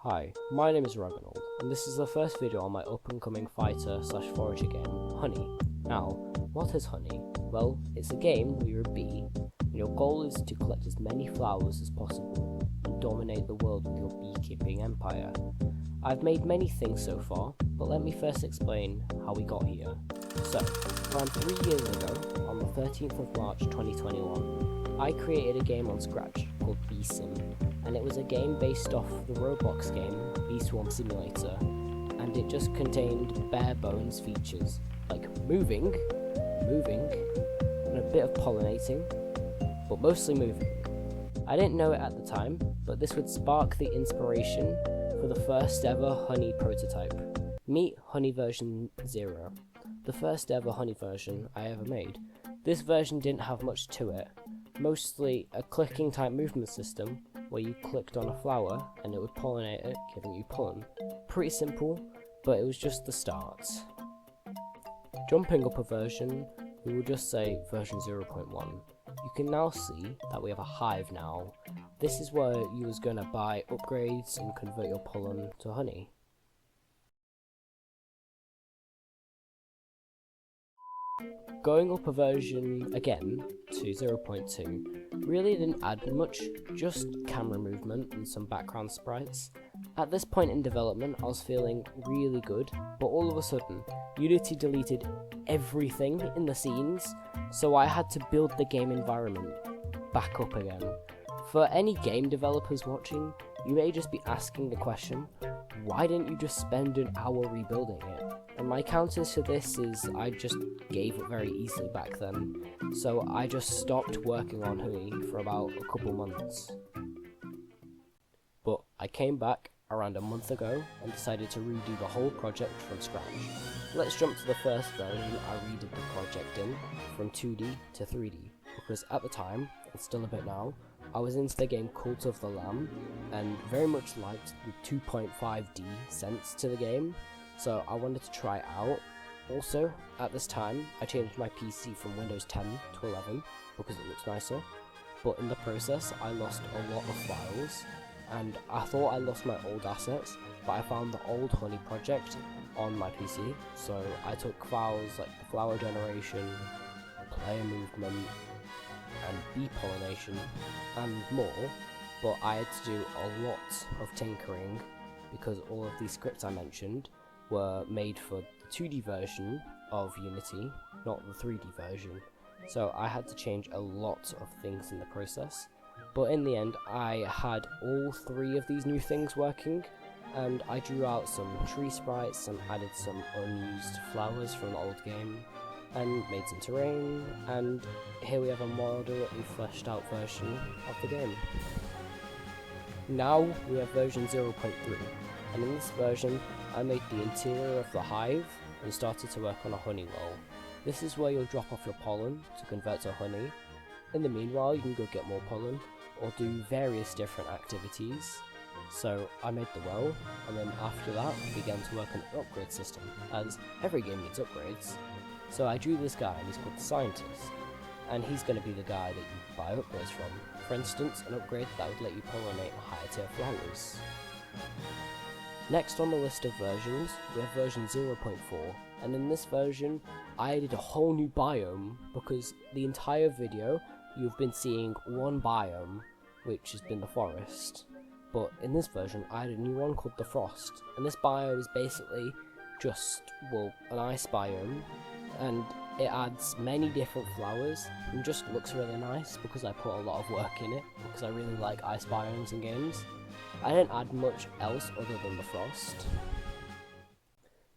Hi, my name is Regonold, and this is the first video on my up-and-coming fighter/forager game, Honni. Now, what is Honni? Well, it's a game where you're a bee, and your goal is to collect as many flowers as possible, and dominate the world with your beekeeping empire. I've made many things so far, but let me first explain how we got here. So, around 3 years ago, on the 13th of March 2021, I created a game on Scratch called Bee Sim, and it was a game based off the Roblox game Bee Swarm Simulator, and it just contained bare bones features like moving, and a bit of pollinating, but mostly moving. I didn't know it at the time, but this would spark the inspiration for the first ever Honni prototype. Meet Honni version 0, the first ever Honni version I ever made. This version didn't have much to it, mostly a clicking type movement system where you clicked on a flower and it would pollinate it, giving you pollen. Pretty simple, but it was just the start. Jumping up a version, we will just say version 0.1. You can now see that we have a hive now. This is where you was going to buy upgrades and convert your pollen to honey. Going up a version again to 0.2 really didn't add much, just camera movement and some background sprites. At this point in development I was feeling really good, but all of a sudden Unity deleted everything in the scenes, so I had to build the game environment back up again. For any game developers watching, you may just be asking the question, why didn't you just spend an hour rebuilding it? And my counter to this is I just gave up very easily back then, so I just stopped working on Honni for about a couple months. But I came back around a month ago and decided to redo the whole project from scratch. Let's jump to the first version I redid the project in, from 2D to 3D, because at the time, and still a bit now, I was into the game Cult of the Lamb, and very much liked the 2.5D sense to the game, so I wanted to try it out. Also, at this time, I changed my PC from Windows 10 to 11, because it looks nicer, but in the process, I lost a lot of files, and I thought I lost my old assets, but I found the old Honni project on my PC, so I took files like the flower generation, player movement, and bee pollination, and more, but I had to do a lot of tinkering, because all of these scripts I mentioned were made for the 2D version of Unity, not the 3D version, so I had to change a lot of things in the process. But in the end, I had all 3 of these new things working, and I drew out some tree sprites and added some unused flowers from the old game, and made some terrain, and here we have a moderately fleshed out version of the game. Now we have version 0.3, and in this version I made the interior of the hive and started to work on a honey well. This is where you'll drop off your pollen to convert to honey. In the meanwhile, you can go get more pollen, or do various different activities. So I made the well, and then after that we began to work on an upgrade system, as every game needs upgrades. So I drew this guy, and he's called the Scientist, and he's going to be the guy that you buy upgrades from. For instance, an upgrade that would let you pollinate higher tier flowers. Next on the list of versions, we have version 0.4, and in this version I added a whole new biome, because the entire video you've been seeing one biome, which has been the forest, but in this version I added a new one called the Frost, and this biome is basically just, well, an ice biome, and it adds many different flowers and just looks really nice because I put a lot of work in it, because I really like ice biomes in games. I didn't add much else other than the Frost.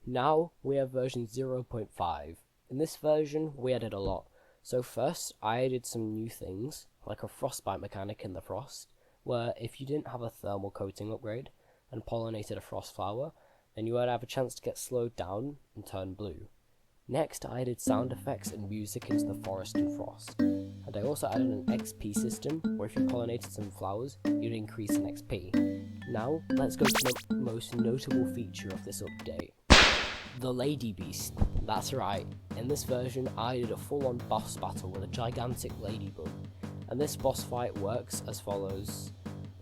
Now we have version 0.5. In this version we added a lot. So first I added some new things, like a frostbite mechanic in the Frost, where if you didn't have a thermal coating upgrade and pollinated a frost flower, then you would have a chance to get slowed down and turn blue. Next I added sound effects and music into the forest and frost, and I also added an XP system where if you pollinated some flowers you'd increase in XP. Now let's go to the most notable feature of this update. The Lady Beast. That's right, in this version I did a full-on boss battle with a gigantic ladybug, and this boss fight works as follows.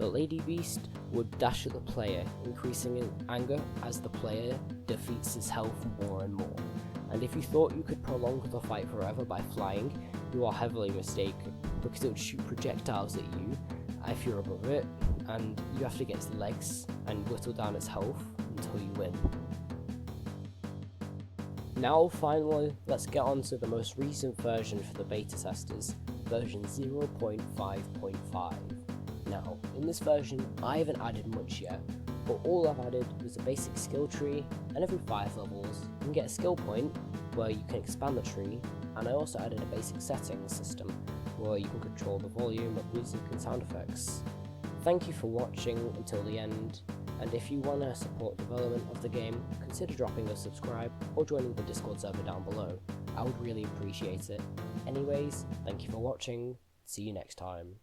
The Lady Beast would dash at the player, increasing in anger as the player defeats his health more and more. And if you thought you could prolong the fight forever by flying, you are heavily mistaken, because it would shoot projectiles at you if you're above it, and you have to get its legs and whittle down its health until you win. Now finally, let's get on to the most recent version for the beta testers, version 0.5.5. Now, in this version, I haven't added much yet, but all I've added was a basic skill tree, and every 5 levels, you can get a skill point where you can expand the tree, and I also added a basic settings system where you can control the volume of music and sound effects. Thank you for watching until the end, and if you want to support development of the game, consider dropping a subscribe or joining the Discord server down below. I would really appreciate it. Anyways, thank you for watching, see you next time.